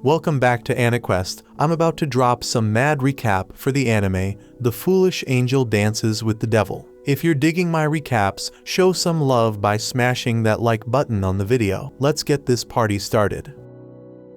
Welcome back to AniQuest. I'm about to drop some mad recap for the anime, The Foolish Angel Dances with the Devil. If you're digging my recaps, show some love by smashing that like button on the video. Let's get this party started.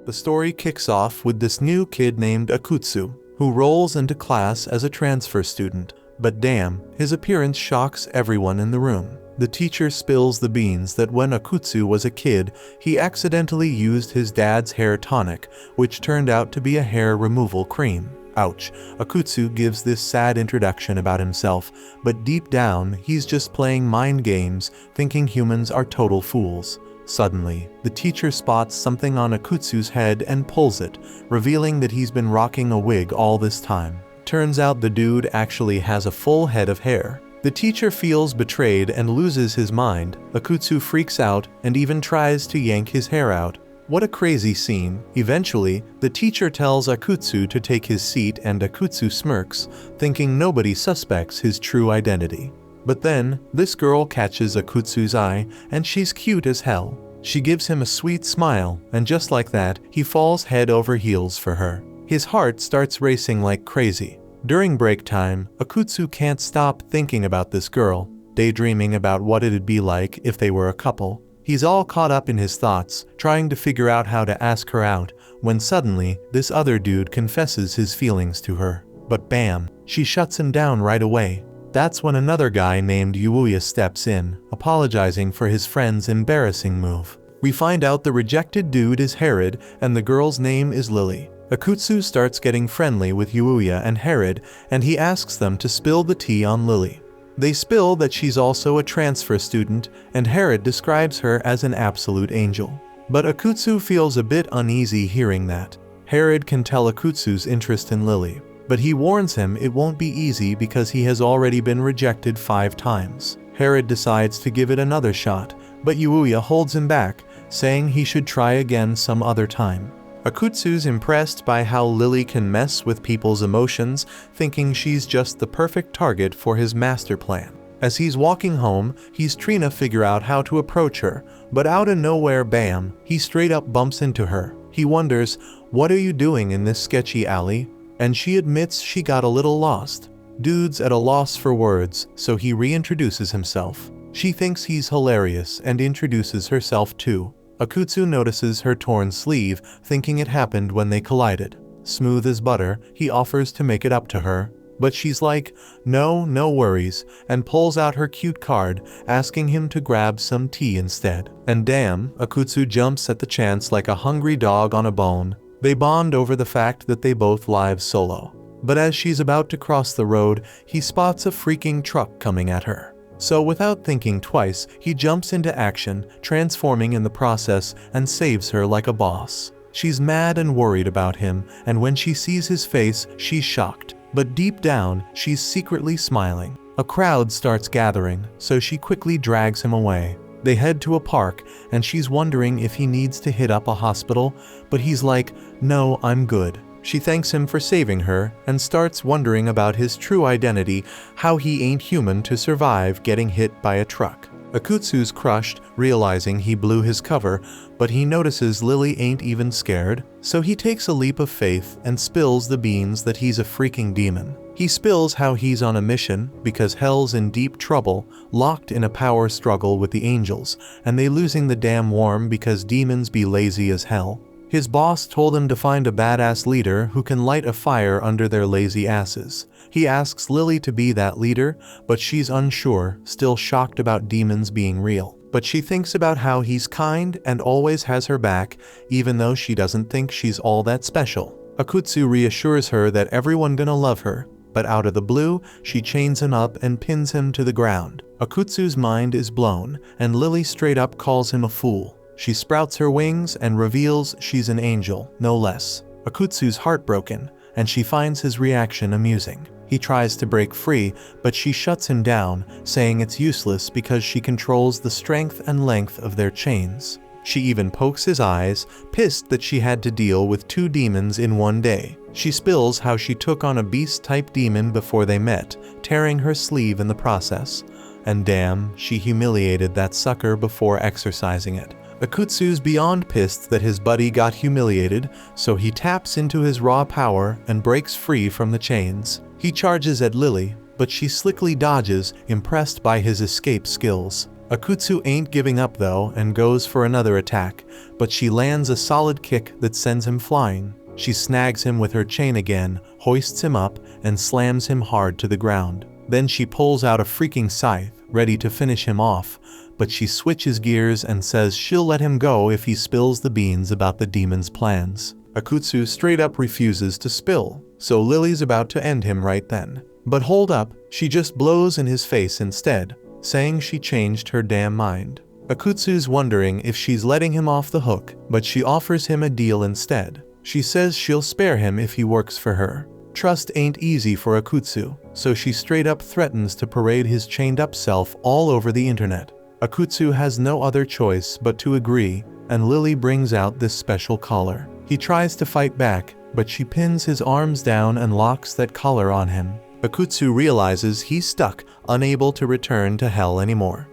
The story kicks off with this new kid named Akutsu, who rolls into class as a transfer student. But damn, his appearance shocks everyone in the room. The teacher spills the beans that when Akutsu was a kid, he accidentally used his dad's hair tonic, which turned out to be a hair removal cream. Ouch. Akutsu gives this sad introduction about himself, but deep down, he's just playing mind games, thinking humans are total fools. Suddenly, the teacher spots something on Akutsu's head and pulls it, revealing that he's been rocking a wig all this time. Turns out the dude actually has a full head of hair. The teacher feels betrayed and loses his mind. Akutsu freaks out and even tries to yank his hair out. What a crazy scene. Eventually, the teacher tells Akutsu to take his seat and Akutsu smirks, thinking nobody suspects his true identity. But then, this girl catches Akutsu's eye and she's cute as hell. She gives him a sweet smile, and just like that, he falls head over heels for her. His heart starts racing like crazy. During break time, Akutsu can't stop thinking about this girl, daydreaming about what it'd be like if they were a couple. He's all caught up in his thoughts, trying to figure out how to ask her out, when suddenly, this other dude confesses his feelings to her. But bam, she shuts him down right away. That's when another guy named Yuuya steps in, apologizing for his friend's embarrassing move. We find out the rejected dude is Herod, and the girl's name is Lily. Akutsu starts getting friendly with Yuuya and Herod, and he asks them to spill the tea on Lily. They spill that she's also a transfer student, and Herod describes her as an absolute angel. But Akutsu feels a bit uneasy hearing that. Herod can tell Akutsu's interest in Lily, but he warns him it won't be easy because he has already been rejected 5 times. Herod decides to give it another shot, but Yuuya holds him back, saying he should try again some other time. Akutsu's impressed by how Lily can mess with people's emotions, thinking she's just the perfect target for his master plan. As he's walking home, he's trying to figure out how to approach her, but out of nowhere, bam, he straight up bumps into her. He wonders, "What are you doing in this sketchy alley?" And she admits she got a little lost. Dude's at a loss for words, so he reintroduces himself. She thinks he's hilarious and introduces herself too. Akutsu notices her torn sleeve, thinking it happened when they collided. Smooth as butter, he offers to make it up to her, but she's like, no worries, and pulls out her cute card, asking him to grab some tea instead. And damn, Akutsu jumps at the chance like a hungry dog on a bone. They bond over the fact that they both live solo. But as she's about to cross the road, he spots a freaking truck coming at her. So without thinking twice, he jumps into action, transforming in the process, and saves her like a boss. She's mad and worried about him, and when she sees his face, she's shocked. But deep down, she's secretly smiling. A crowd starts gathering, so she quickly drags him away. They head to a park, and she's wondering if he needs to hit up a hospital, but he's like, "No, I'm good." She thanks him for saving her and starts wondering about his true identity, how he ain't human to survive getting hit by a truck. Akutsu's crushed, realizing he blew his cover, but he notices Lily ain't even scared, so he takes a leap of faith and spills the beans that he's a freaking demon. He spills how he's on a mission because hell's in deep trouble, locked in a power struggle with the angels, and they losing the damn warm because demons be lazy as hell. His boss told him to find a badass leader who can light a fire under their lazy asses. He asks Lily to be that leader, but she's unsure, still shocked about demons being real. But she thinks about how he's kind and always has her back, even though she doesn't think she's all that special. Akutsu reassures her that everyone gonna love her, but out of the blue, she chains him up and pins him to the ground. Akutsu's mind is blown, and Lily straight up calls him a fool. She sprouts her wings and reveals she's an angel, no less. Akutsu's heartbroken, and she finds his reaction amusing. He tries to break free, but she shuts him down, saying it's useless because she controls the strength and length of their chains. She even pokes his eyes, pissed that she had to deal with 2 demons in one day. She spills how she took on a beast-type demon before they met, tearing her sleeve in the process. And damn, she humiliated that sucker before exorcising it. Akutsu's beyond pissed that his buddy got humiliated, so he taps into his raw power and breaks free from the chains. He charges at Lily, but she slickly dodges, impressed by his escape skills. Akutsu ain't giving up though and goes for another attack, but she lands a solid kick that sends him flying. She snags him with her chain again, hoists him up, and slams him hard to the ground. Then she pulls out a freaking scythe, ready to finish him off, but she switches gears and says she'll let him go if he spills the beans about the demon's plans. Akutsu straight up refuses to spill, so Lily's about to end him right then. But hold up, she just blows in his face instead, saying she changed her damn mind. Akutsu's wondering if she's letting him off the hook, but she offers him a deal instead. She says she'll spare him if he works for her. Trust ain't easy for Akutsu, so she straight up threatens to parade his chained up self all over the internet. Akutsu has no other choice but to agree, and Lily brings out this special collar. He tries to fight back, but she pins his arms down and locks that collar on him. Akutsu realizes he's stuck, unable to return to hell anymore.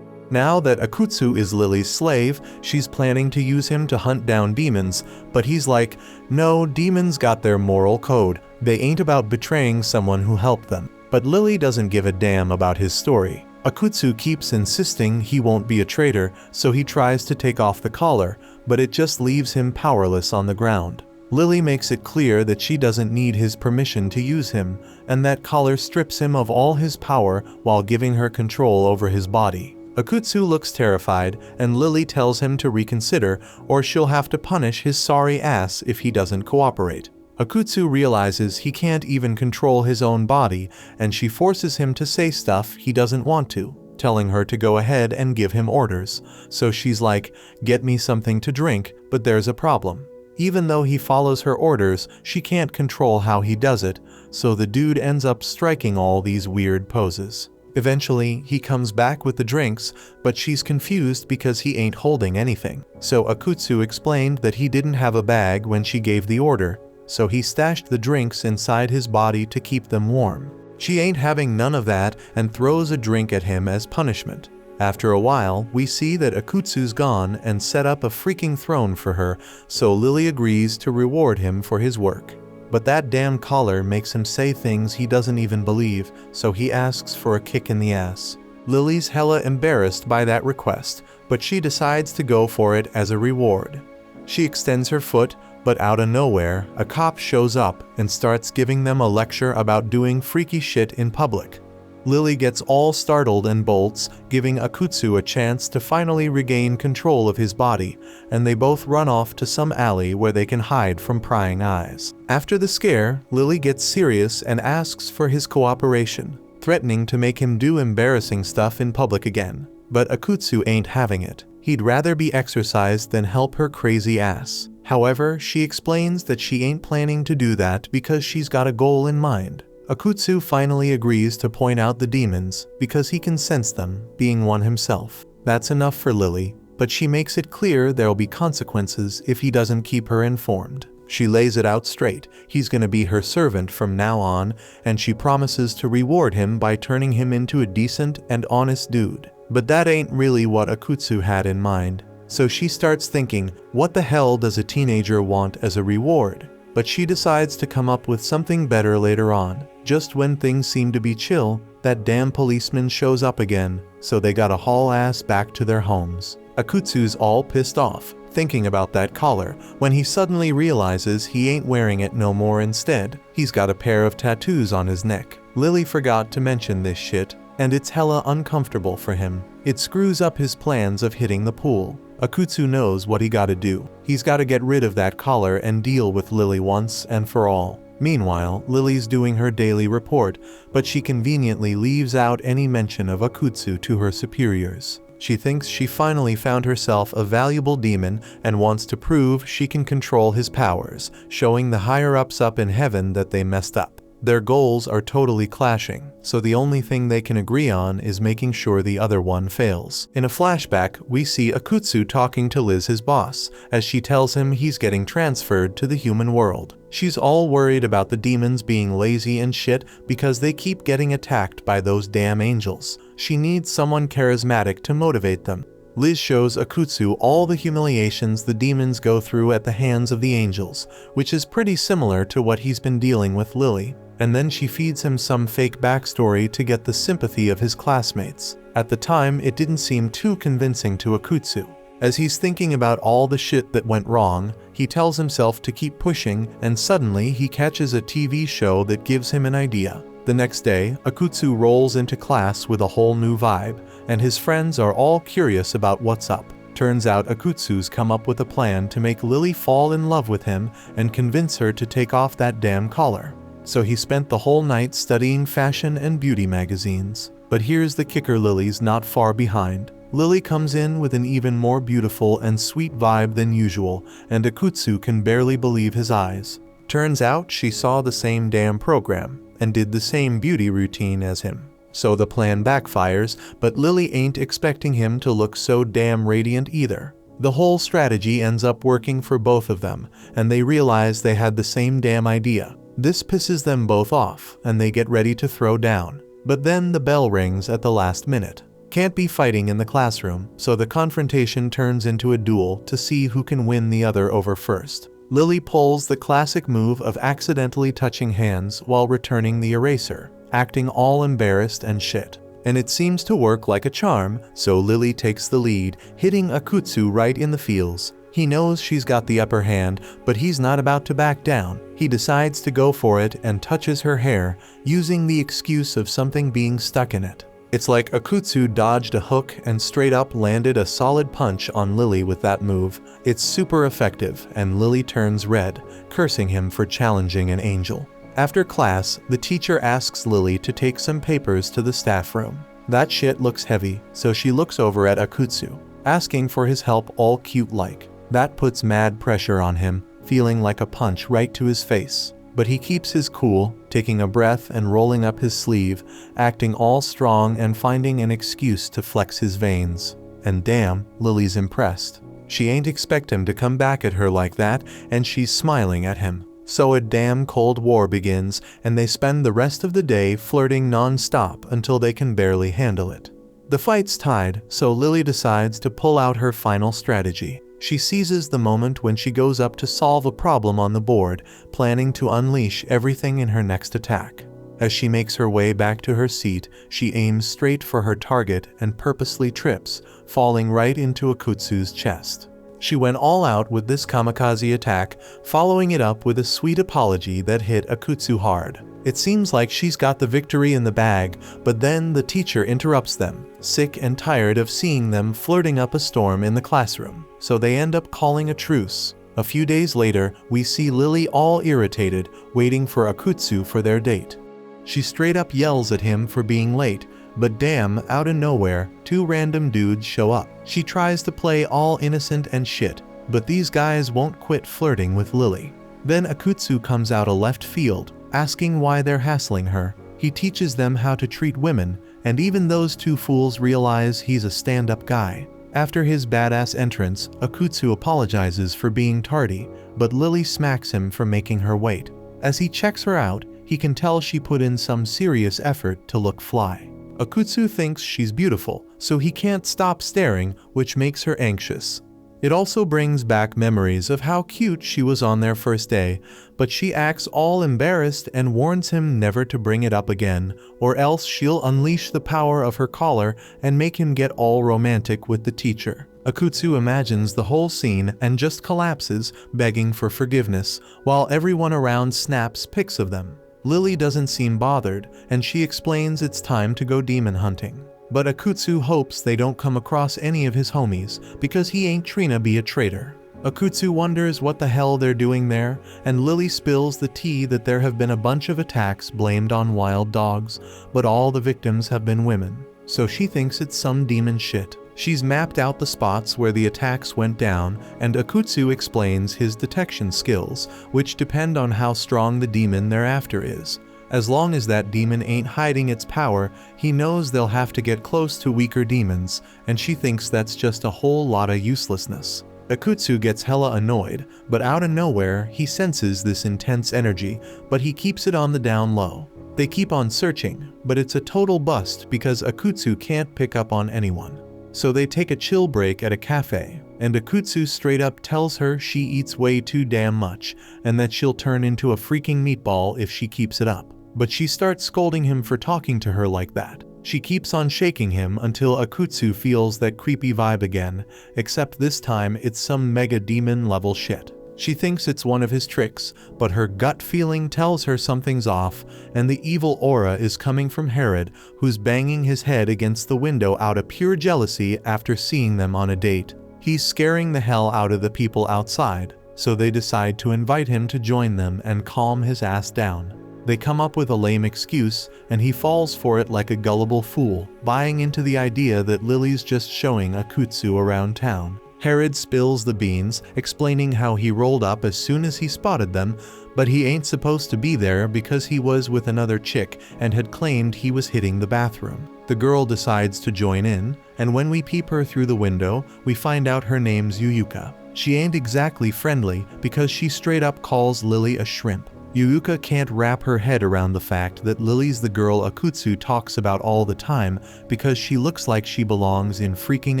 Now that Akutsu is Lily's slave, she's planning to use him to hunt down demons, but he's like, no, demons got their moral code. They ain't about betraying someone who helped them. But Lily doesn't give a damn about his story. Akutsu keeps insisting he won't be a traitor, so he tries to take off the collar, but it just leaves him powerless on the ground. Lily makes it clear that she doesn't need his permission to use him, and that collar strips him of all his power while giving her control over his body. Akutsu looks terrified, and Lily tells him to reconsider, or she'll have to punish his sorry ass if he doesn't cooperate. Akutsu realizes he can't even control his own body, and she forces him to say stuff he doesn't want to, telling her to go ahead and give him orders. So she's like, get me something to drink, but there's a problem. Even though he follows her orders, she can't control how he does it, so the dude ends up striking all these weird poses. Eventually, he comes back with the drinks, but she's confused because he ain't holding anything. So Akutsu explained that he didn't have a bag when she gave the order, so he stashed the drinks inside his body to keep them warm. She ain't having none of that and throws a drink at him as punishment. After a while, we see that Akutsu's gone and set up a freaking throne for her, so Lily agrees to reward him for his work. But that damn collar makes him say things he doesn't even believe, so he asks for a kick in the ass. Lily's hella embarrassed by that request, but she decides to go for it as a reward. She extends her foot, but out of nowhere, a cop shows up and starts giving them a lecture about doing freaky shit in public. Lily gets all startled and bolts, giving Akutsu a chance to finally regain control of his body, and they both run off to some alley where they can hide from prying eyes. After the scare, Lily gets serious and asks for his cooperation, threatening to make him do embarrassing stuff in public again. But Akutsu ain't having it. He'd rather be exercised than help her crazy ass. However, she explains that she ain't planning to do that because she's got a goal in mind. Akutsu finally agrees to point out the demons because he can sense them, being one himself. That's enough for Lily, but she makes it clear there'll be consequences if he doesn't keep her informed. She lays it out straight. He's gonna be her servant from now on, and she promises to reward him by turning him into a decent and honest dude. But that ain't really what Akutsu had in mind. So she starts thinking, what the hell does a teenager want as a reward? But she decides to come up with something better later on. Just when things seem to be chill, that damn policeman shows up again, so they gotta haul ass back to their homes. Akutsu's all pissed off, thinking about that collar, when he suddenly realizes he ain't wearing it no more. Instead, he's got a pair of tattoos on his neck. Lily forgot to mention this shit, and it's hella uncomfortable for him. It screws up his plans of hitting the pool. Akutsu knows what he gotta do. He's gotta get rid of that collar and deal with Lily once and for all. Meanwhile, Lily's doing her daily report, but she conveniently leaves out any mention of Akutsu to her superiors. She thinks she finally found herself a valuable demon and wants to prove she can control his powers, showing the higher-ups up in heaven that they messed up. Their goals are totally clashing, so the only thing they can agree on is making sure the other one fails. In a flashback, we see Akutsu talking to Liz, his boss, as she tells him he's getting transferred to the human world. She's all worried about the demons being lazy and shit because they keep getting attacked by those damn angels. She needs someone charismatic to motivate them. Liz shows Akutsu all the humiliations the demons go through at the hands of the angels, which is pretty similar to what he's been dealing with Lily. And then she feeds him some fake backstory to get the sympathy of his classmates. At the time, it didn't seem too convincing to Akutsu. As he's thinking about all the shit that went wrong, he tells himself to keep pushing, and suddenly he catches a TV show that gives him an idea. The next day, Akutsu rolls into class with a whole new vibe, and his friends are all curious about what's up. Turns out Akutsu's come up with a plan to make Lily fall in love with him and convince her to take off that damn collar. So he spent the whole night studying fashion and beauty magazines. But here's the kicker: Lily's not far behind. Lily comes in with an even more beautiful and sweet vibe than usual, and Akutsu can barely believe his eyes. Turns out she saw the same damn program, and did the same beauty routine as him. So the plan backfires, but Lily ain't expecting him to look so damn radiant either. The whole strategy ends up working for both of them, and they realize they had the same damn idea. This pisses them both off, and they get ready to throw down. But then the bell rings at the last minute. Can't be fighting in the classroom, so the confrontation turns into a duel to see who can win the other over first. Lily pulls the classic move of accidentally touching hands while returning the eraser, acting all embarrassed and shit. And it seems to work like a charm, so Lily takes the lead, hitting Akutsu right in the feels. He knows she's got the upper hand, but he's not about to back down. He decides to go for it and touches her hair, using the excuse of something being stuck in it. It's like Akutsu dodged a hook and straight up landed a solid punch on Lily with that move. It's super effective, and Lily turns red, cursing him for challenging an angel. After class, the teacher asks Lily to take some papers to the staff room. That shit looks heavy, so she looks over at Akutsu, asking for his help all cute-like. That puts mad pressure on him, feeling like a punch right to his face. But he keeps his cool, taking a breath and rolling up his sleeve, acting all strong and finding an excuse to flex his veins. And damn, Lily's impressed. She ain't expect him to come back at her like that, and she's smiling at him. So a damn cold war begins, and they spend the rest of the day flirting non-stop until they can barely handle it. The fight's tied, so Lily decides to pull out her final strategy. She seizes the moment when she goes up to solve a problem on the board, planning to unleash everything in her next attack. As she makes her way back to her seat, she aims straight for her target and purposely trips, falling right into Akutsu's chest. She went all out with this kamikaze attack, following it up with a sweet apology that hit Akutsu hard. It seems like she's got the victory in the bag, but then the teacher interrupts them, sick and tired of seeing them flirting up a storm in the classroom, so they end up calling a truce. A few days later, we see Lily all irritated, waiting for Akutsu for their date. She straight up yells at him for being late, but damn, out of nowhere, two random dudes show up. She tries to play all innocent and shit, but these guys won't quit flirting with Lily. Then Akutsu comes out of left field, asking why they're hassling her. He teaches them how to treat women, and even those two fools realize he's a stand-up guy. After his badass entrance, Akutsu apologizes for being tardy, but Lily smacks him for making her wait. As he checks her out, he can tell she put in some serious effort to look fly. Akutsu thinks she's beautiful, so he can't stop staring, which makes her anxious. It also brings back memories of how cute she was on their first day, but she acts all embarrassed and warns him never to bring it up again, or else she'll unleash the power of her collar and make him get all romantic with the teacher. Akutsu imagines the whole scene and just collapses, begging for forgiveness, while everyone around snaps pics of them. Lily doesn't seem bothered, and she explains it's time to go demon hunting. But Akutsu hopes they don't come across any of his homies, because he ain't Trina be a traitor. Akutsu wonders what the hell they're doing there, and Lily spills the tea that there have been a bunch of attacks blamed on wild dogs, but all the victims have been women. So she thinks it's some demon shit. She's mapped out the spots where the attacks went down, and Akutsu explains his detection skills, which depend on how strong the demon they're after is. As long as that demon ain't hiding its power, he knows they'll have to get close to weaker demons, and she thinks that's just a whole lot of uselessness. Akutsu gets hella annoyed, but out of nowhere, he senses this intense energy, but he keeps it on the down low. They keep on searching, but it's a total bust because Akutsu can't pick up on anyone. so they take a chill break at a cafe, and Akutsu straight up tells her she eats way too damn much, and that she'll turn into a freaking meatball if she keeps it up. But she starts scolding him for talking to her like that. She keeps on shaking him until Akutsu feels that creepy vibe again, except this time it's some mega demon level shit. She thinks it's one of his tricks, but her gut feeling tells her something's off, and the evil aura is coming from Herod, who's banging his head against the window out of pure jealousy after seeing them on a date. He's scaring the hell out of the people outside, so they decide to invite him to join them and calm his ass down. They come up with a lame excuse, and he falls for it like a gullible fool, buying into the idea that Lily's just showing Akutsu around town. Herod spills the beans, explaining how he rolled up as soon as he spotted them, but he ain't supposed to be there because he was with another chick and had claimed he was hitting the bathroom. The girl decides to join in, and when we peep her through the window, we find out her name's Yuyuka. She ain't exactly friendly because she straight up calls Lily a shrimp. Yuyuka can't wrap her head around the fact that Lily's the girl Akutsu talks about all the time because she looks like she belongs in freaking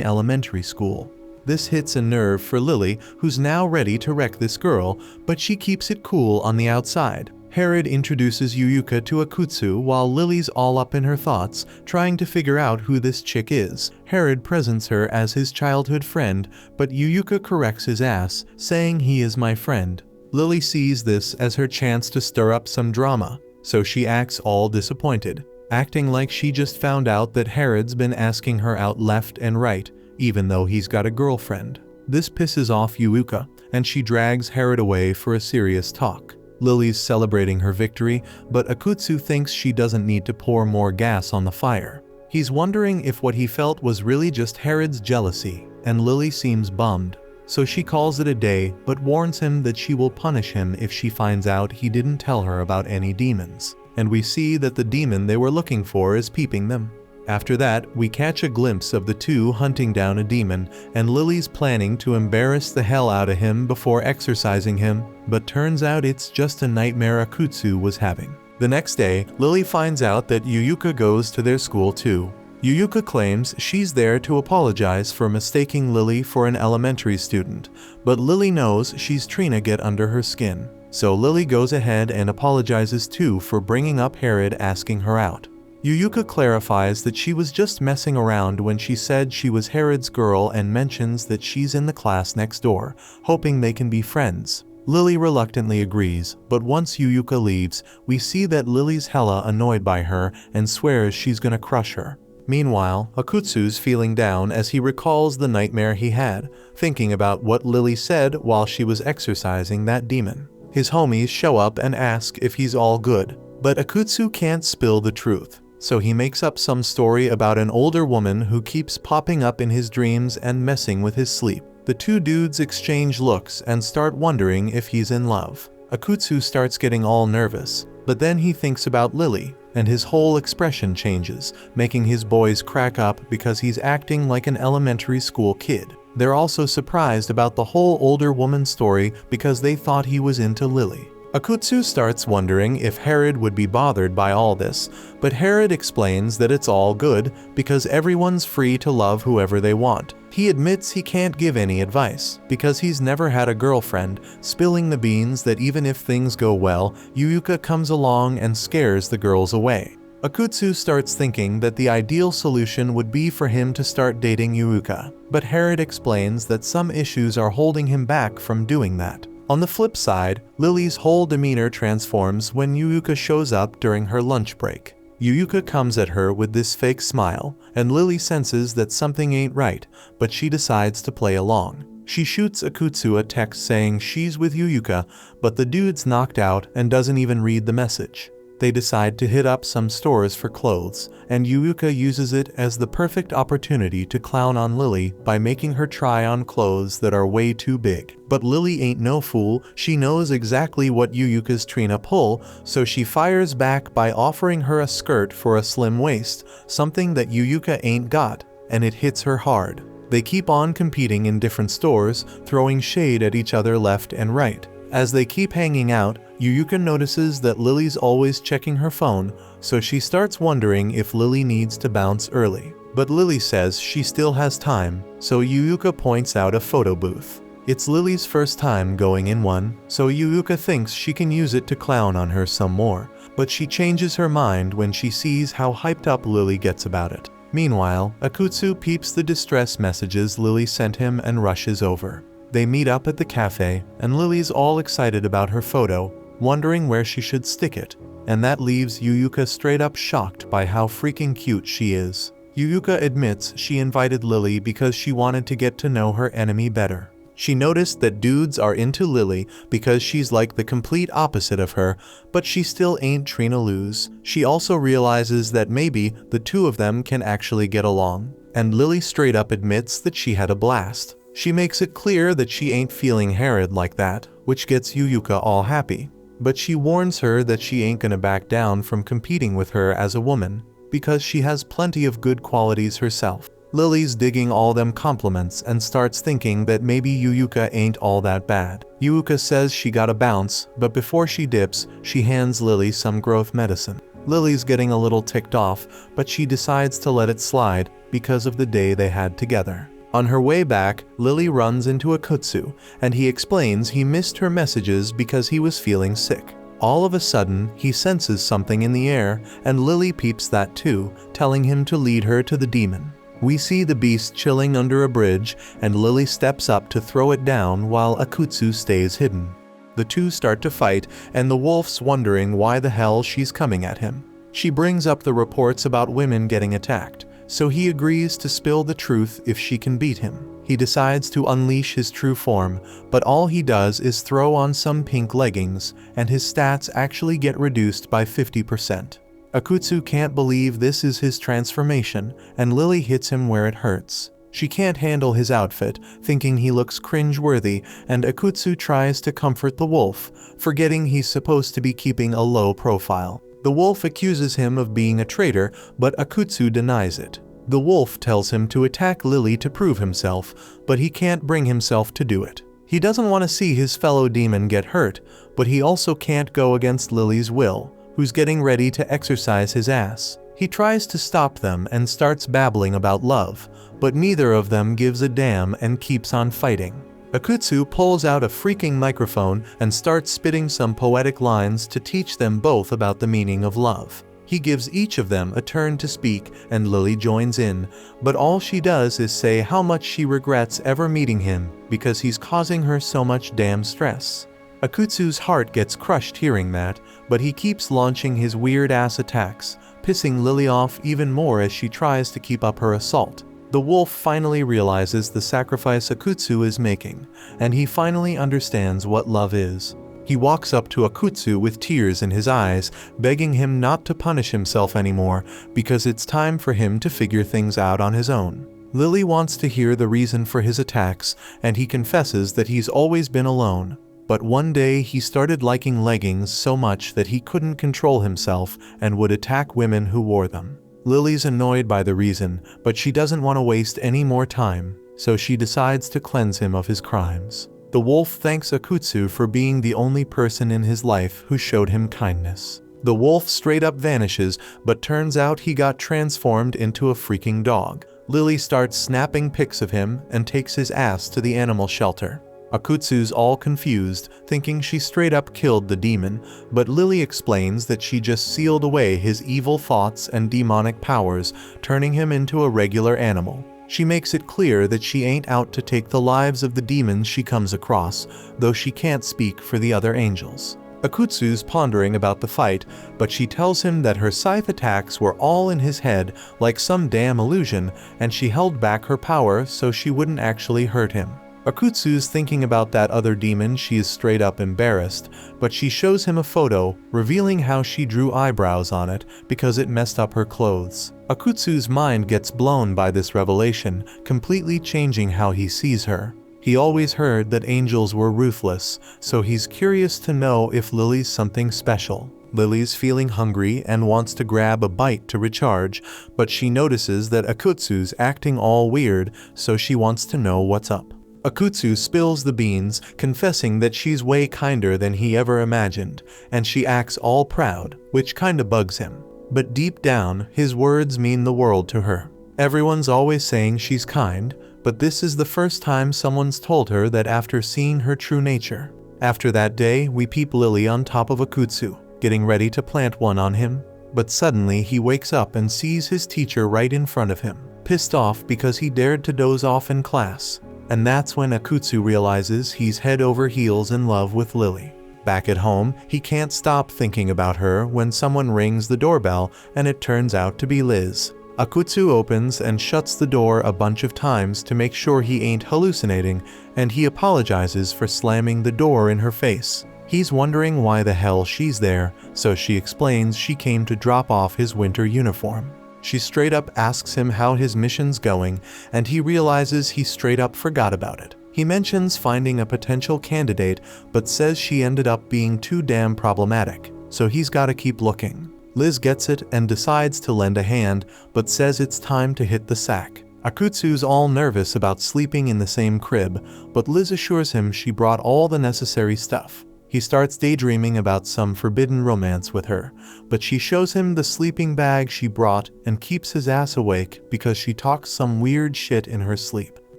elementary school. This hits a nerve for Lily, who's now ready to wreck this girl, but she keeps it cool on the outside. Herod introduces Yuyuka to Akutsu while Lily's all up in her thoughts, trying to figure out who this chick is. Herod presents her as his childhood friend, but Yuyuka corrects his ass, saying he is my friend. Lily sees this as her chance to stir up some drama, so she acts all disappointed, acting like she just found out that Herod's been asking her out left and right, even though he's got a girlfriend. This pisses off Yuyuka, and she drags Herod away for a serious talk. Lily's celebrating her victory, but Akutsu thinks she doesn't need to pour more gas on the fire. He's wondering if what he felt was really just Herod's jealousy, and Lily seems bummed. So she calls it a day, but warns him that she will punish him if she finds out he didn't tell her about any demons. And we see that the demon they were looking for is peeping them. After that, we catch a glimpse of the two hunting down a demon, and Lily's planning to embarrass the hell out of him before exorcising him, but turns out it's just a nightmare Akutsu was having. The next day, Lily finds out that Yuyuka goes to their school too. Yuyuka claims she's there to apologize for mistaking Lily for an elementary student, but Lily knows she's trying to get under her skin. So Lily goes ahead and apologizes too for bringing up Herod asking her out. Yuyuka clarifies that she was just messing around when she said she was Herod's girl and mentions that she's in the class next door, hoping they can be friends. Lily reluctantly agrees, but once Yuyuka leaves, we see that Lily's hella annoyed by her and swears she's gonna crush her. Meanwhile, Akutsu's feeling down as he recalls the nightmare he had, thinking about what Lily said while she was exorcising that demon. His homies show up and ask if he's all good, but Akutsu can't spill the truth. So he makes up some story about an older woman who keeps popping up in his dreams and messing with his sleep. The two dudes exchange looks and start wondering if he's in love. Akutsu starts getting all nervous, but then he thinks about Lily, and his whole expression changes, making his boys crack up because he's acting like an elementary school kid. They're also surprised about the whole older woman story because they thought he was into Lily. Akutsu starts wondering if Herod would be bothered by all this, but Herod explains that it's all good because everyone's free to love whoever they want. He admits he can't give any advice because he's never had a girlfriend, spilling the beans that even if things go well, Yuyuka comes along and scares the girls away. Akutsu starts thinking that the ideal solution would be for him to start dating Yuyuka, but Herod explains that some issues are holding him back from doing that. On the flip side, Lily's whole demeanor transforms when Yuyuka shows up during her lunch break. Yuyuka comes at her with this fake smile, and Lily senses that something ain't right, but she decides to play along. She shoots Akutsu a text saying she's with Yuyuka, but the dude's knocked out and doesn't even read the message. They decide to hit up some stores for clothes, and Yuyuka uses it as the perfect opportunity to clown on Lily by making her try on clothes that are way too big. But Lily ain't no fool, she knows exactly what Yuyuka's trying to pull, so she fires back by offering her a skirt for a slim waist, something that Yuyuka ain't got, and it hits her hard. They keep on competing in different stores, throwing shade at each other left and right. As they keep hanging out, Yuyuka notices that Lily's always checking her phone, so she starts wondering if Lily needs to bounce early. But Lily says she still has time, so Yuyuka points out a photo booth. It's Lily's first time going in one, so Yuyuka thinks she can use it to clown on her some more, but she changes her mind when she sees how hyped up Lily gets about it. Meanwhile, Akutsu peeps the distress messages Lily sent him and rushes over. They meet up at the cafe, and Lily's all excited about her photo, wondering where she should stick it, and that leaves Yuyuka straight up shocked by how freaking cute she is. Yuyuka admits she invited Lily because she wanted to get to know her enemy better. She noticed that dudes are into Lily because she's like the complete opposite of her, but she still ain't Trina Luz. She also realizes that maybe the two of them can actually get along, and Lily straight up admits that she had a blast. She makes it clear that she ain't feeling harried like that, which gets Yuyuka all happy. But she warns her that she ain't gonna back down from competing with her as a woman, because she has plenty of good qualities herself. Lily's digging all them compliments and starts thinking that maybe Yuyuka ain't all that bad. Yuyuka says she gotta bounce, but before she dips, she hands Lily some growth medicine. Lily's getting a little ticked off, but she decides to let it slide because of the day they had together. On her way back, Lily runs into Akutsu, and he explains he missed her messages because he was feeling sick. All of a sudden, he senses something in the air, and Lily peeps that too, telling him to lead her to the demon. We see the beast chilling under a bridge, and Lily steps up to throw it down while Akutsu stays hidden. The two start to fight, and the wolf's wondering why the hell she's coming at him. She brings up the reports about women getting attacked, so he agrees to spill the truth if she can beat him. He decides to unleash his true form, but all he does is throw on some pink leggings, and his stats actually get reduced by 50%. Akutsu can't believe this is his transformation, and Lily hits him where it hurts. She can't handle his outfit, thinking he looks cringe-worthy, and Akutsu tries to comfort the wolf, forgetting he's supposed to be keeping a low profile. The wolf accuses him of being a traitor, but Akutsu denies it. The wolf tells him to attack Lily to prove himself, but he can't bring himself to do it. He doesn't want to see his fellow demon get hurt, but he also can't go against Lily's will, who's getting ready to exercise his ass. He tries to stop them and starts babbling about love, but neither of them gives a damn and keeps on fighting. Akutsu pulls out a freaking microphone and starts spitting some poetic lines to teach them both about the meaning of love. He gives each of them a turn to speak, and Lily joins in, but all she does is say how much she regrets ever meeting him because he's causing her so much damn stress. Akutsu's heart gets crushed hearing that, but he keeps launching his weird-ass attacks, pissing Lily off even more as she tries to keep up her assault. The wolf finally realizes the sacrifice Akutsu is making, and he finally understands what love is. He walks up to Akutsu with tears in his eyes, begging him not to punish himself anymore because it's time for him to figure things out on his own. Lily wants to hear the reason for his attacks, and he confesses that he's always been alone. But one day he started liking leggings so much that he couldn't control himself and would attack women who wore them. Lily's annoyed by the reason, but she doesn't want to waste any more time, so she decides to cleanse him of his crimes. The wolf thanks Akutsu for being the only person in his life who showed him kindness. The wolf straight up vanishes, but turns out he got transformed into a freaking dog. Lily starts snapping pics of him and takes his ass to the animal shelter. Akutsu's all confused, thinking she straight up killed the demon, but Lily explains that she just sealed away his evil thoughts and demonic powers, turning him into a regular animal. She makes it clear that she ain't out to take the lives of the demons she comes across, though she can't speak for the other angels. Akutsu's pondering about the fight, but she tells him that her scythe attacks were all in his head like some damn illusion, and she held back her power so she wouldn't actually hurt him. Akutsu's thinking about that other demon. She is straight up embarrassed, but she shows him a photo, revealing how she drew eyebrows on it because it messed up her clothes. Akutsu's mind gets blown by this revelation, completely changing how he sees her. He always heard that angels were ruthless, so he's curious to know if Lily's something special. Lily's feeling hungry and wants to grab a bite to recharge, but she notices that Akutsu's acting all weird, so she wants to know what's up. Akutsu spills the beans, confessing that she's way kinder than he ever imagined, and she acts all proud, which kinda bugs him. But deep down, his words mean the world to her. Everyone's always saying she's kind, but this is the first time someone's told her that after seeing her true nature. After that day, we peep Lily on top of Akutsu, getting ready to plant one on him. But suddenly he wakes up and sees his teacher right in front of him, pissed off because he dared to doze off in class. And that's when Akutsu realizes he's head over heels in love with Lily. Back at home, he can't stop thinking about her when someone rings the doorbell and it turns out to be Liz. Akutsu opens and shuts the door a bunch of times to make sure he ain't hallucinating, and he apologizes for slamming the door in her face. He's wondering why the hell she's there, so she explains she came to drop off his winter uniform. She straight up asks him how his mission's going, and he realizes he straight up forgot about it. He mentions finding a potential candidate, but says she ended up being too damn problematic, so he's gotta keep looking. Liz gets it and decides to lend a hand, but says it's time to hit the sack. Akutsu's all nervous about sleeping in the same crib, but Liz assures him she brought all the necessary stuff. He starts daydreaming about some forbidden romance with her, but she shows him the sleeping bag she brought and keeps his ass awake because she talks some weird shit in her sleep.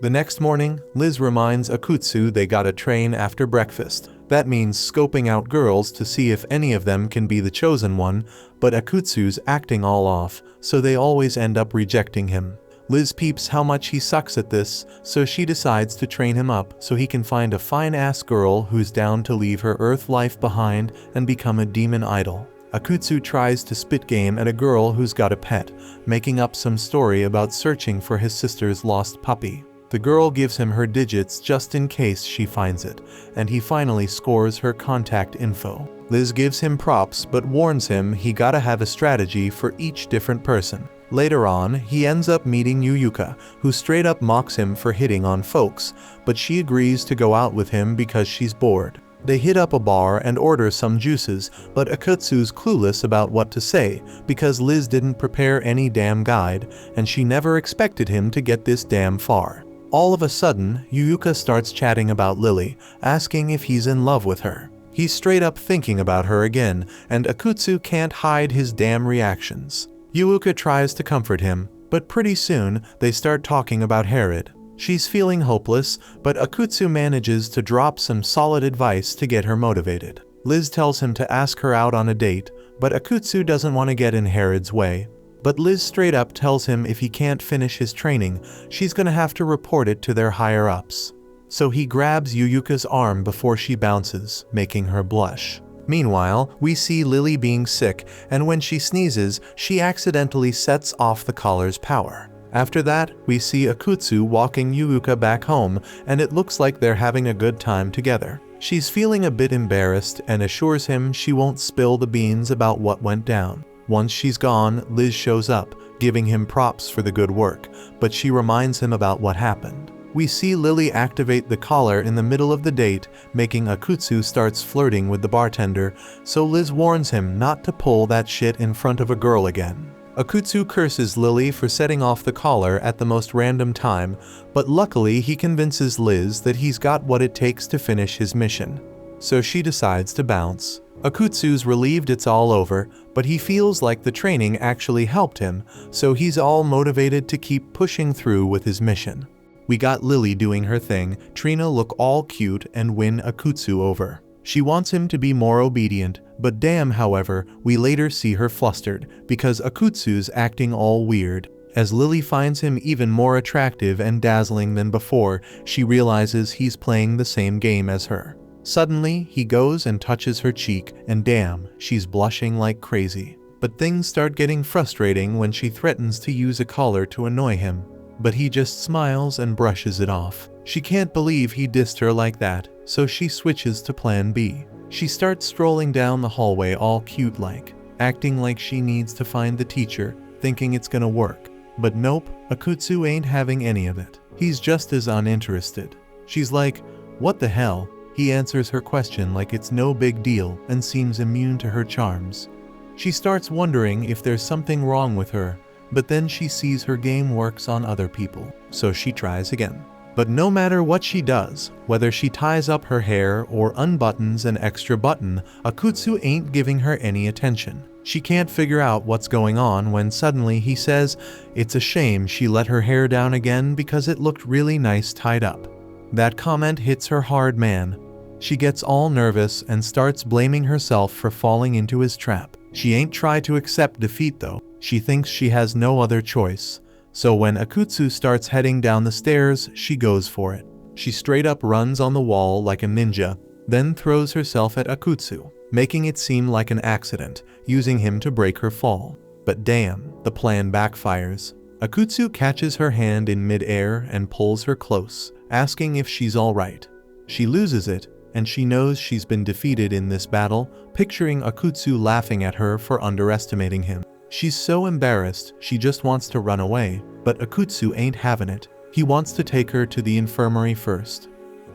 The next morning, Liz reminds Akutsu they gotta train after breakfast. That means scoping out girls to see if any of them can be the chosen one, but Akutsu's acting all off, so they always end up rejecting him. Liz peeps how much he sucks at this, so she decides to train him up so he can find a fine-ass girl who's down to leave her Earth life behind and become a demon idol. Akutsu tries to spit game at a girl who's got a pet, making up some story about searching for his sister's lost puppy. The girl gives him her digits just in case she finds it, and he finally scores her contact info. Liz gives him props but warns him he gotta have a strategy for each different person. Later on, he ends up meeting Yuyuka, who straight up mocks him for hitting on folks, but she agrees to go out with him because she's bored. They hit up a bar and order some juices, but Akutsu's clueless about what to say because Liz didn't prepare any damn guide, and she never expected him to get this damn far. All of a sudden, Yuyuka starts chatting about Lily, asking if he's in love with her. He's straight up thinking about her again, and Akutsu can't hide his damn reactions. Yuyuka tries to comfort him, but pretty soon they start talking about Herod. She's feeling hopeless, but Akutsu manages to drop some solid advice to get her motivated. Liz tells him to ask her out on a date, but Akutsu doesn't want to get in Herod's way. But Liz straight up tells him if he can't finish his training, she's gonna have to report it to their higher-ups. So he grabs Yuyuka's arm before she bounces, making her blush. Meanwhile, we see Lily being sick, and when she sneezes, she accidentally sets off the collar's power. After that, we see Akutsu walking Yuyuka back home, and it looks like they're having a good time together. She's feeling a bit embarrassed and assures him she won't spill the beans about what went down. Once she's gone, Liz shows up, giving him props for the good work, but she reminds him about what happened. We see Lily activate the collar in the middle of the date, making Akutsu starts flirting with the bartender, so Liz warns him not to pull that shit in front of a girl again. Akutsu curses Lily for setting off the collar at the most random time, but luckily he convinces Liz that he's got what it takes to finish his mission. So she decides to bounce. Akutsu's relieved it's all over, but he feels like the training actually helped him, so he's all motivated to keep pushing through with his mission. We got Lily doing her thing, Trina look all cute and win Akutsu over. She wants him to be more obedient, but damn, however, we later see her flustered because Akutsu's acting all weird. As Lily finds him even more attractive and dazzling than before, she realizes he's playing the same game as her. Suddenly, he goes and touches her cheek, and damn, she's blushing like crazy. But things start getting frustrating when she threatens to use a collar to annoy him. But he just smiles and brushes it off. She can't believe he dissed her like that, so she switches to plan B. She starts strolling down the hallway all cute-like, acting like she needs to find the teacher, thinking it's gonna work. But nope, Akutsu ain't having any of it. He's just as uninterested. She's like, "What the hell?" He answers her question like it's no big deal and seems immune to her charms. She starts wondering if there's something wrong with her, but then she sees her game works on other people, so she tries again. But no matter what she does, whether she ties up her hair or unbuttons an extra button, Akutsu ain't giving her any attention. She can't figure out what's going on when suddenly he says it's a shame she let her hair down again because it looked really nice tied up. That comment hits her hard, man. She gets all nervous and starts blaming herself for falling into his trap. She ain't try to accept defeat though. She thinks she has no other choice. So when Akutsu starts heading down the stairs, she goes for it. She straight up runs on the wall like a ninja, then throws herself at Akutsu, making it seem like an accident, using him to break her fall. But damn, the plan backfires. Akutsu catches her hand in mid-air and pulls her close, asking if she's alright. She loses it, and she knows she's been defeated in this battle, picturing Akutsu laughing at her for underestimating him. She's so embarrassed, she just wants to run away, but Akutsu ain't having it. He wants to take her to the infirmary first.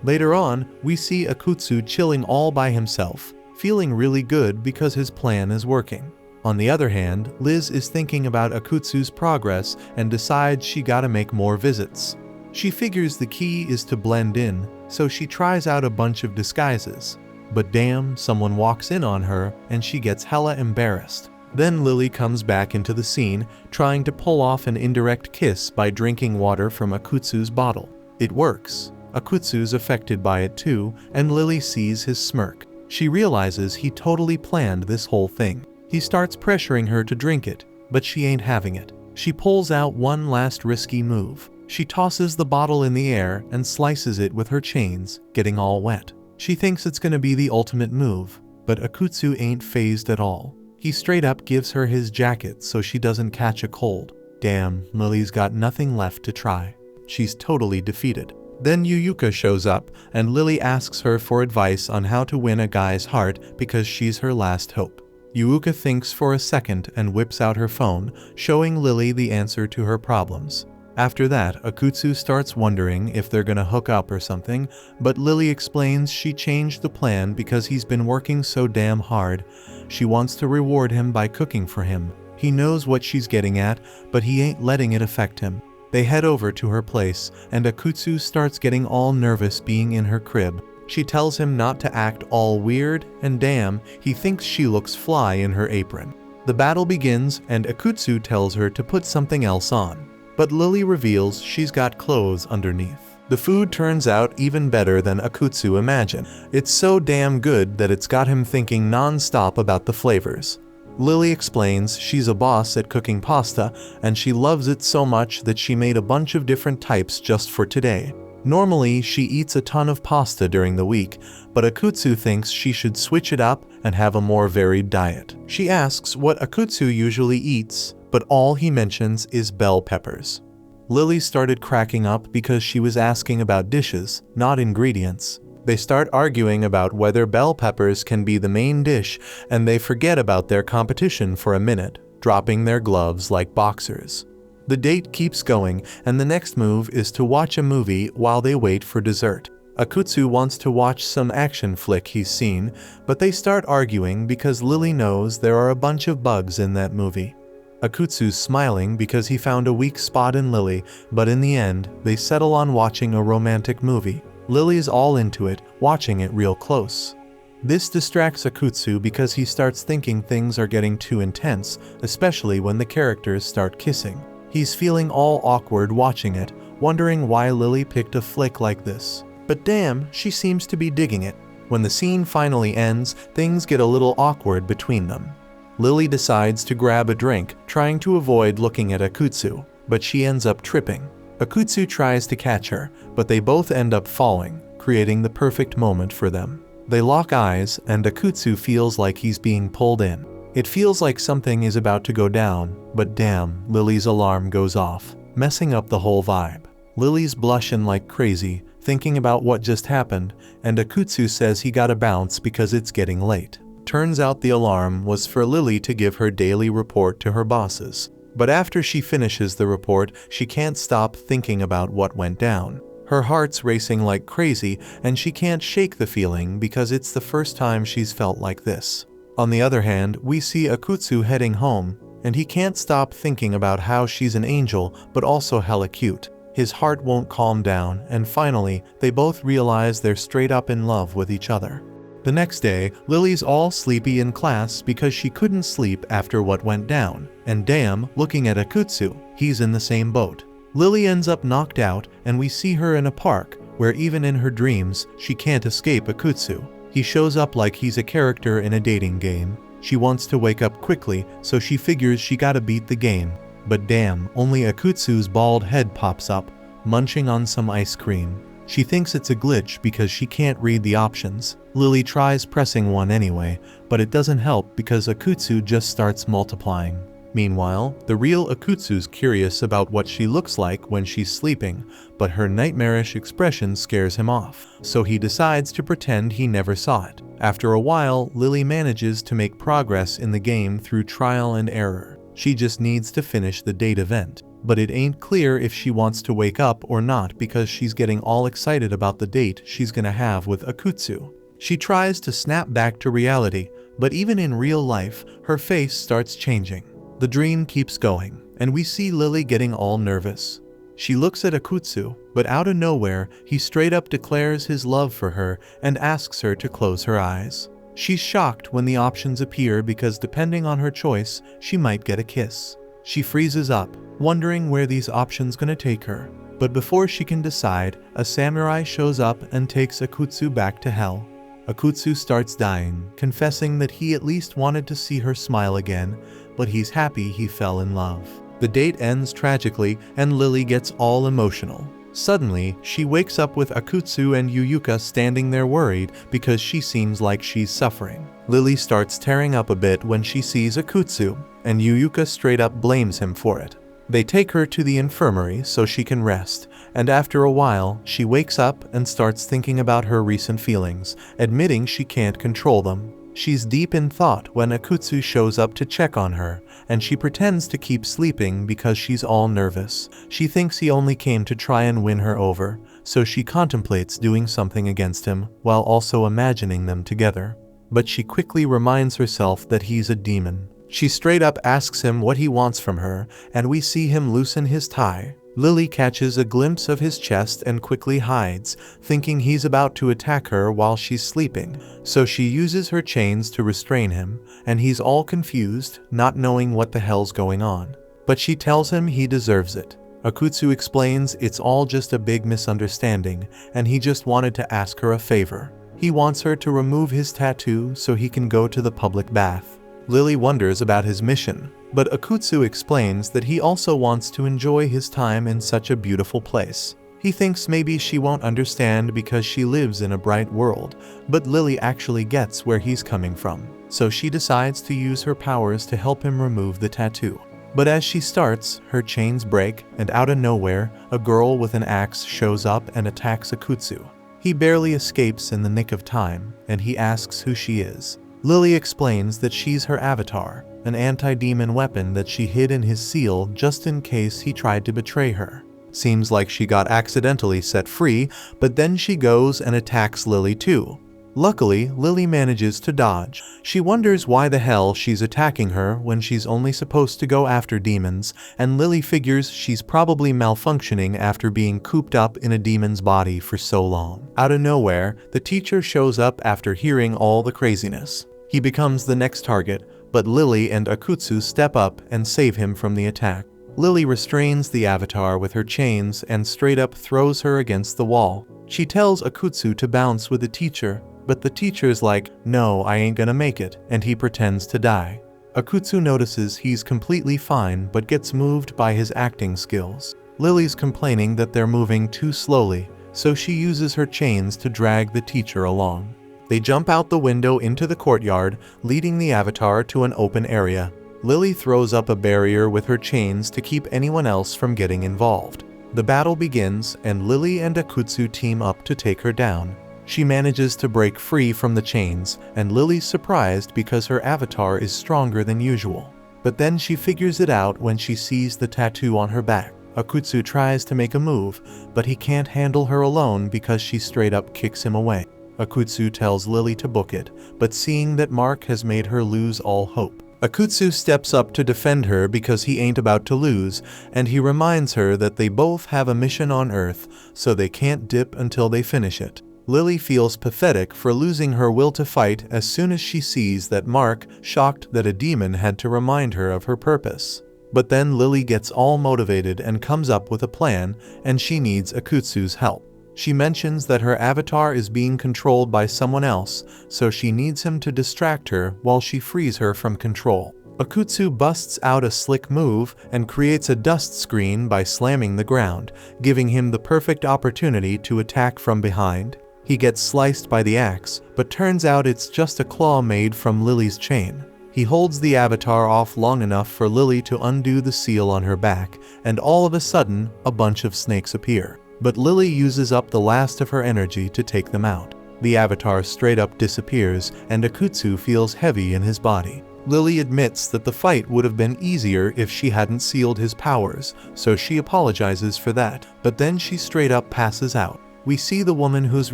Later on, we see Akutsu chilling all by himself, feeling really good because his plan is working. On the other hand, Liz is thinking about Akutsu's progress and decides she gotta make more visits. She figures the key is to blend in, so she tries out a bunch of disguises. But damn, someone walks in on her and she gets hella embarrassed. Then Lily comes back into the scene, trying to pull off an indirect kiss by drinking water from Akutsu's bottle. It works. Akutsu's affected by it too, and Lily sees his smirk. She realizes he totally planned this whole thing. He starts pressuring her to drink it, but she ain't having it. She pulls out one last risky move. She tosses the bottle in the air and slices it with her chains, getting all wet. She thinks it's gonna be the ultimate move, but Akutsu ain't fazed at all. He straight up gives her his jacket so she doesn't catch a cold. Damn, Lily's got nothing left to try. She's totally defeated. Then Yuyuka shows up, and Lily asks her for advice on how to win a guy's heart because she's her last hope. Yuyuka thinks for a second and whips out her phone, showing Lily the answer to her problems. After that, Akutsu starts wondering if they're gonna hook up or something, but Lily explains she changed the plan because he's been working so damn hard. She wants to reward him by cooking for him. He knows what she's getting at, but he ain't letting it affect him. They head over to her place, and Akutsu starts getting all nervous being in her crib. She tells him not to act all weird, and damn, he thinks she looks fly in her apron. The battle begins, and Akutsu tells her to put something else on. But Lily reveals she's got clothes underneath. The food turns out even better than Akutsu imagined. It's so damn good that it's got him thinking non-stop about the flavors. Lily explains she's a boss at cooking pasta, and she loves it so much that she made a bunch of different types just for today. Normally, she eats a ton of pasta during the week, but Akutsu thinks she should switch it up and have a more varied diet. She asks what Akutsu usually eats, but all he mentions is bell peppers. Lily started cracking up because she was asking about dishes, not ingredients. They start arguing about whether bell peppers can be the main dish, and they forget about their competition for a minute, dropping their gloves like boxers. The date keeps going, and the next move is to watch a movie while they wait for dessert. Akutsu wants to watch some action flick he's seen, but they start arguing because Lily knows there are a bunch of bugs in that movie. Akutsu's smiling because he found a weak spot in Lily, but in the end, they settle on watching a romantic movie. Lily's all into it, watching it real close. This distracts Akutsu because he starts thinking things are getting too intense, especially when the characters start kissing. He's feeling all awkward watching it, wondering why Lily picked a flick like this. But damn, she seems to be digging it. When the scene finally ends, things get a little awkward between them. Lily decides to grab a drink, trying to avoid looking at Akutsu, but she ends up tripping. Akutsu tries to catch her, but they both end up falling, creating the perfect moment for them. They lock eyes, and Akutsu feels like he's being pulled in. It feels like something is about to go down, but damn, Lily's alarm goes off, messing up the whole vibe. Lily's blushing like crazy, thinking about what just happened, and Akutsu says he gotta bounce because it's getting late. Turns out the alarm was for Lily to give her daily report to her bosses. But after she finishes the report, she can't stop thinking about what went down. Her heart's racing like crazy, and she can't shake the feeling because it's the first time she's felt like this. On the other hand, we see Akutsu heading home, and he can't stop thinking about how she's an angel, but also hella cute. His heart won't calm down, and finally, they both realize they're straight up in love with each other. The next day, Lily's all sleepy in class because she couldn't sleep after what went down. And damn, looking at Akutsu, he's in the same boat. Lily ends up knocked out, and we see her in a park, where even in her dreams, she can't escape Akutsu. He shows up like he's a character in a dating game. She wants to wake up quickly, so she figures she gotta beat the game. But damn, only Akutsu's bald head pops up, munching on some ice cream. She thinks it's a glitch because she can't read the options. Lily tries pressing one anyway, but it doesn't help because Akutsu just starts multiplying. Meanwhile, the real Akutsu's curious about what she looks like when she's sleeping, but her nightmarish expression scares him off, so he decides to pretend he never saw it. After a while, Lily manages to make progress in the game through trial and error. She just needs to finish the date event. But it ain't clear if she wants to wake up or not because she's getting all excited about the date she's gonna have with Akutsu. She tries to snap back to reality, but even in real life, her face starts changing. The dream keeps going, and we see Lily getting all nervous. She looks at Akutsu, but out of nowhere, he straight up declares his love for her and asks her to close her eyes. She's shocked when the options appear because depending on her choice, she might get a kiss. She freezes up, wondering where these options gonna take her. But before she can decide, a samurai shows up and takes Akutsu back to hell. Akutsu starts dying, confessing that he at least wanted to see her smile again, but he's happy he fell in love. The date ends tragically, and Lily gets all emotional. Suddenly, she wakes up with Akutsu and Yuyuka standing there worried because she seems like she's suffering. Lily starts tearing up a bit when she sees Akutsu, and Yuyuka straight up blames him for it. They take her to the infirmary so she can rest, and after a while, she wakes up and starts thinking about her recent feelings, admitting she can't control them. She's deep in thought when Akutsu shows up to check on her, and she pretends to keep sleeping because she's all nervous. She thinks he only came to try and win her over, so she contemplates doing something against him while also imagining them together. But she quickly reminds herself that he's a demon. She straight up asks him what he wants from her, and we see him loosen his tie. Lily catches a glimpse of his chest and quickly hides, thinking he's about to attack her while she's sleeping. So she uses her chains to restrain him, and he's all confused, not knowing what the hell's going on. But she tells him he deserves it. Akutsu explains it's all just a big misunderstanding, and he just wanted to ask her a favor. He wants her to remove his tattoo so he can go to the public bath. Lily wonders about his mission, but Akutsu explains that he also wants to enjoy his time in such a beautiful place. He thinks maybe she won't understand because she lives in a bright world, but Lily actually gets where he's coming from, so she decides to use her powers to help him remove the tattoo. But as she starts, her chains break, and out of nowhere, a girl with an axe shows up and attacks Akutsu. He barely escapes in the nick of time, and he asks who she is. Lily explains that she's her avatar, an anti-demon weapon that she hid in his seal just in case he tried to betray her. Seems like she got accidentally set free, but then she goes and attacks Lily too. Luckily, Lily manages to dodge. She wonders why the hell she's attacking her when she's only supposed to go after demons, and Lily figures she's probably malfunctioning after being cooped up in a demon's body for so long. Out of nowhere, the teacher shows up after hearing all the craziness. He becomes the next target, but Lily and Akutsu step up and save him from the attack. Lily restrains the avatar with her chains and straight up throws her against the wall. She tells Akutsu to bounce with the teacher, but the teacher's like, "No, I ain't gonna make it," and he pretends to die. Akutsu notices he's completely fine but gets moved by his acting skills. Lily's complaining that they're moving too slowly, so she uses her chains to drag the teacher along. They jump out the window into the courtyard, leading the avatar to an open area. Lily throws up a barrier with her chains to keep anyone else from getting involved. The battle begins, and Lily and Akutsu team up to take her down. She manages to break free from the chains, and Lily's surprised because her avatar is stronger than usual. But then she figures it out when she sees the tattoo on her back. Akutsu tries to make a move, but he can't handle her alone because she straight up kicks him away. Akutsu tells Lily to book it, but seeing that Mark has made her lose all hope. Akutsu steps up to defend her because he ain't about to lose, and he reminds her that they both have a mission on Earth, so they can't dip until they finish it. Lily feels pathetic for losing her will to fight as soon as she sees that Mark, shocked that a demon had to remind her of her purpose. But then Lily gets all motivated and comes up with a plan, and she needs Akutsu's help. She mentions that her avatar is being controlled by someone else, so she needs him to distract her while she frees her from control. Akutsu busts out a slick move and creates a dust screen by slamming the ground, giving him the perfect opportunity to attack from behind. He gets sliced by the axe, but turns out it's just a claw made from Lily's chain. He holds the avatar off long enough for Lily to undo the seal on her back, and all of a sudden, a bunch of snakes appear. But Lily uses up the last of her energy to take them out. The avatar straight up disappears, and Akutsu feels heavy in his body. Lily admits that the fight would have been easier if she hadn't sealed his powers, so she apologizes for that, but then she straight up passes out. We see the woman who's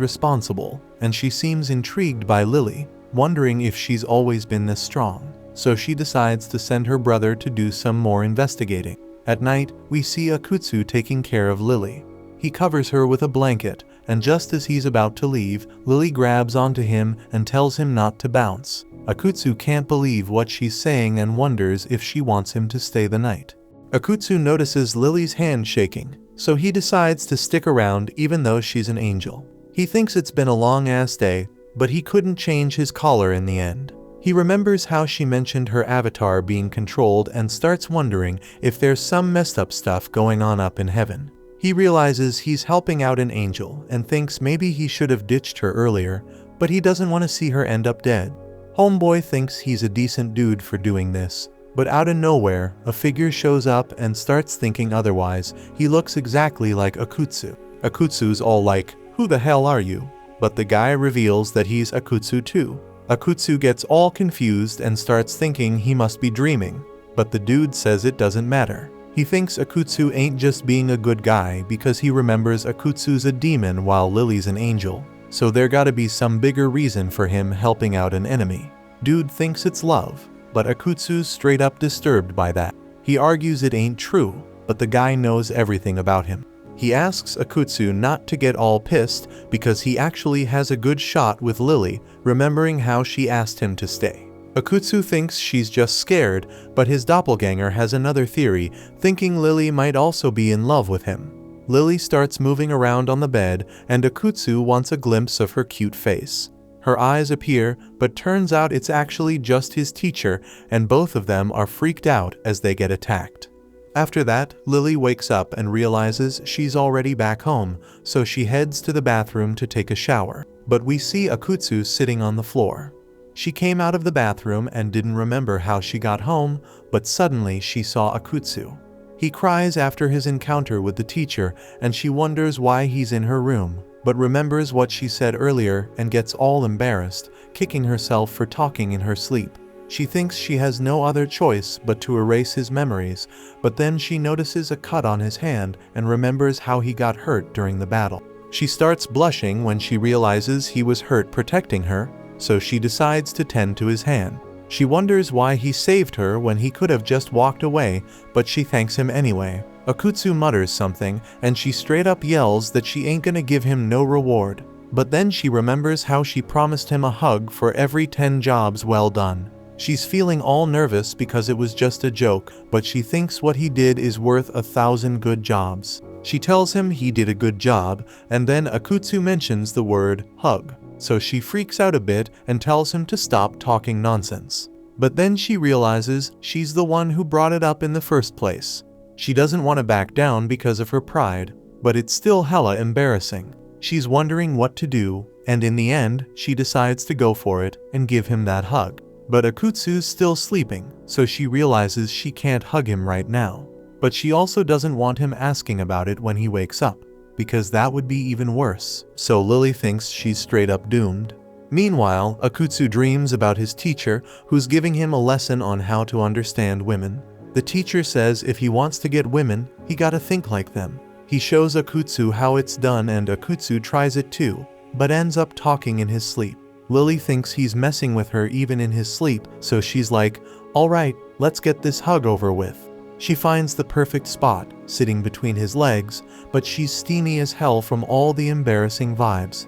responsible, and she seems intrigued by Lily, wondering if she's always been this strong. So she decides to send her brother to do some more investigating. At night, we see Akutsu taking care of Lily. He covers her with a blanket, and just as he's about to leave, Lily grabs onto him and tells him not to bounce. Akutsu can't believe what she's saying and wonders if she wants him to stay the night. Akutsu notices Lily's hand shaking, so he decides to stick around even though she's an angel. He thinks it's been a long-ass day, but he couldn't change his collar in the end. He remembers how she mentioned her avatar being controlled and starts wondering if there's some messed up stuff going on up in heaven. He realizes he's helping out an angel and thinks maybe he should have ditched her earlier, but he doesn't want to see her end up dead. Homeboy thinks he's a decent dude for doing this, but out of nowhere, a figure shows up and starts thinking otherwise. He looks exactly like Akutsu. Akutsu's all like, "Who the hell are you?" But the guy reveals that he's Akutsu too. Akutsu gets all confused and starts thinking he must be dreaming, but the dude says it doesn't matter. He thinks Akutsu ain't just being a good guy because he remembers Akutsu's a demon while Lily's an angel, so there gotta be some bigger reason for him helping out an enemy. Dude thinks it's love, but Akutsu's straight up disturbed by that. He argues it ain't true, but the guy knows everything about him. He asks Akutsu not to get all pissed because he actually has a good shot with Lily, remembering how she asked him to stay. Akutsu thinks she's just scared, but his doppelganger has another theory, thinking Lily might also be in love with him. Lily starts moving around on the bed, and Akutsu wants a glimpse of her cute face. Her eyes appear, but turns out it's actually just his teacher, and both of them are freaked out as they get attacked. After that, Lily wakes up and realizes she's already back home, so she heads to the bathroom to take a shower. But we see Akutsu sitting on the floor. She came out of the bathroom and didn't remember how she got home, but suddenly she saw Akutsu. He cries after his encounter with the teacher, and she wonders why he's in her room, but remembers what she said earlier and gets all embarrassed, kicking herself for talking in her sleep. She thinks she has no other choice but to erase his memories, but then she notices a cut on his hand and remembers how he got hurt during the battle. She starts blushing when she realizes he was hurt protecting her, so she decides to tend to his hand. She wonders why he saved her when he could have just walked away, but she thanks him anyway. Akutsu mutters something, and she straight up yells that she ain't gonna give him no reward. But then she remembers how she promised him a hug for every 10 jobs well done. She's feeling all nervous because it was just a joke, but she thinks what he did is worth 1,000 good jobs. She tells him he did a good job, and then Akutsu mentions the word hug. So she freaks out a bit and tells him to stop talking nonsense. But then she realizes she's the one who brought it up in the first place. She doesn't want to back down because of her pride, but it's still hella embarrassing. She's wondering what to do, and in the end, she decides to go for it and give him that hug. But Akutsu's still sleeping, so she realizes she can't hug him right now. But she also doesn't want him asking about it when he wakes up, because that would be even worse. So Lily thinks she's straight up doomed. Meanwhile, Akutsu dreams about his teacher, who's giving him a lesson on how to understand women. The teacher says if he wants to get women, he gotta think like them. He shows Akutsu how it's done, and Akutsu tries it too, but ends up talking in his sleep. Lily thinks he's messing with her even in his sleep, so she's like, "Alright, let's get this hug over with." She finds the perfect spot, sitting between his legs, but she's steamy as hell from all the embarrassing vibes.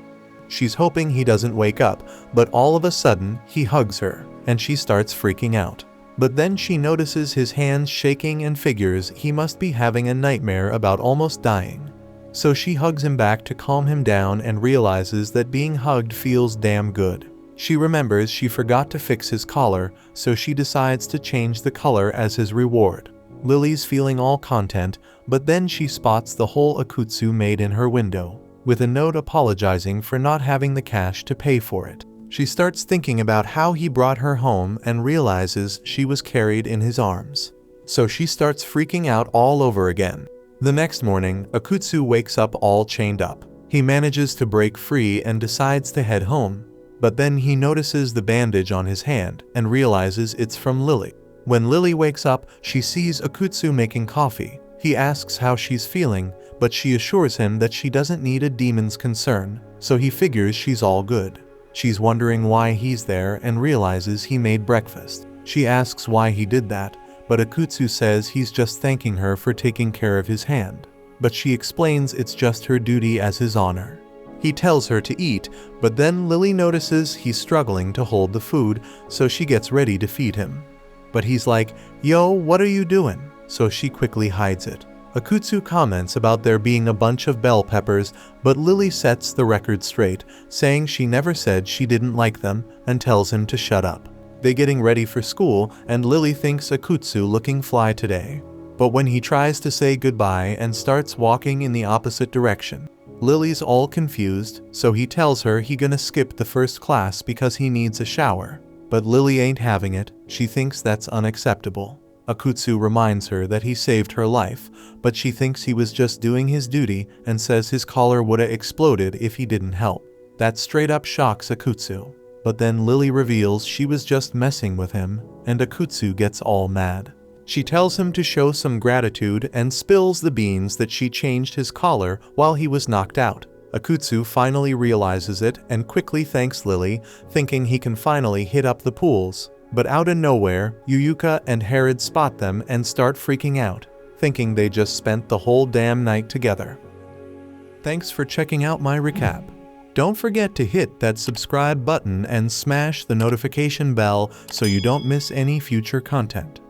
She's hoping he doesn't wake up, but all of a sudden, he hugs her, and she starts freaking out. But then she notices his hands shaking and figures he must be having a nightmare about almost dying. So she hugs him back to calm him down and realizes that being hugged feels damn good. She remembers she forgot to fix his collar, so she decides to change the color as his reward. Lily's feeling all content, but then she spots the whole akutsu made in her window, with a note apologizing for not having the cash to pay for it. She starts thinking about how he brought her home and realizes she was carried in his arms. So she starts freaking out all over again. The next morning, Akutsu wakes up all chained up. He manages to break free and decides to head home, but then he notices the bandage on his hand and realizes it's from Lily. When Lily wakes up, she sees Akutsu making coffee. He asks how she's feeling, but she assures him that she doesn't need a demon's concern, so he figures she's all good. She's wondering why he's there and realizes he made breakfast. She asks why he did that, but Akutsu says he's just thanking her for taking care of his hand. But she explains it's just her duty as his honor. He tells her to eat, but then Lily notices he's struggling to hold the food, so she gets ready to feed him. But he's like, "Yo, what are you doing?" So she quickly hides it. Akutsu comments about there being a bunch of bell peppers, but Lily sets the record straight, saying she never said she didn't like them and tells him to shut up. They're getting ready for school, and Lily thinks Akutsu looking fly today. But when he tries to say goodbye and starts walking in the opposite direction, Lily's all confused, so he tells her he gonna skip the first class because he needs a shower. But Lily ain't having it. She thinks that's unacceptable. Akutsu reminds her that he saved her life, but she thinks he was just doing his duty and says his collar woulda exploded if he didn't help. That straight up shocks Akutsu. But then Lily reveals she was just messing with him, and Akutsu gets all mad. She tells him to show some gratitude and spills the beans that she changed his collar while he was knocked out. Akutsu finally realizes it and quickly thanks Lily, thinking he can finally hit up the pools. But out of nowhere, Yuyuka and Herod spot them and start freaking out, thinking they just spent the whole damn night together. Thanks for checking out my recap. Don't forget to hit that subscribe button and smash the notification bell so you don't miss any future content.